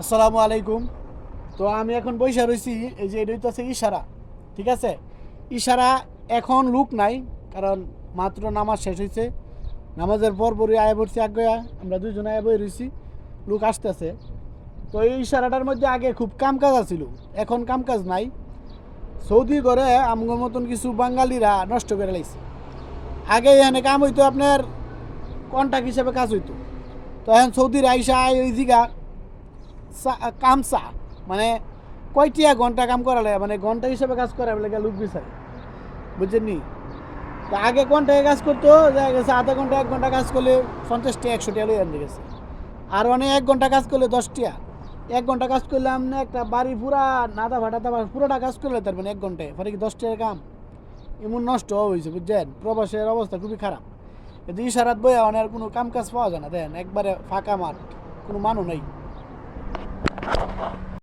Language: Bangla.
আসসালামু আলাইকুম। তো আমি এখন বইসা রইছি, এই যে এটা হইতেছে ইশারা। ঠিক আছে, ইশারা এখন লুক নাই, কারণ মাত্র নামাজ শেষ হয়েছে। নামাজের পর পরই আয়া পড়ছি, আগে আমরা দুজন আয়া বই রইছি, লুক আসতেছে। তো এই ইশারাটার মধ্যে আগে খুব কাম কাজ আছিল, এখন কাম কাজ নাই। সৌদি করে আমগর মতন কিছু বাঙালিরা নষ্ট করে লাইছে। আগে এখানে কাম হইতো আপনার কন্ট্রাক্ট হিসেবে কাজ হইতো। তো এখন সৌদির আইসা ওই জিগা কামসা মানে কয়টিয়া ঘন্টা কাম করালে, মানে ঘন্টা হিসেবে কাজ করা বলে লোক বিচারে, বুঝছেন নি? তো আগে ঘন্টায় কাজ করতো, দেখা গেছে আধা ঘন্টা 1 ঘন্টা কাজ করলে 50 টাকা 100 টাকা লই আনতে গেছে। আর অনেক 1 ঘন্টা কাজ করলে 10 টাকা। 1 ঘন্টা কাজ করলে আপনি একটা বাড়ি পুরা নাদা ভাটাতা পুরোটা কাজ করলে তার মানে 1 ঘন্টায় পরে কি 10 টাকার কাম? এমন নষ্ট হয়েছে, বুঝছেন? প্রবাসের অবস্থা খুবই খারাপ। কিন্তু ইশারাত বইয়া অনেক কোনো কাম কাজ পাওয়া যায় না, দেখেন একবারে ফাঁকা মাঠ, কোনো মানুষ নাই।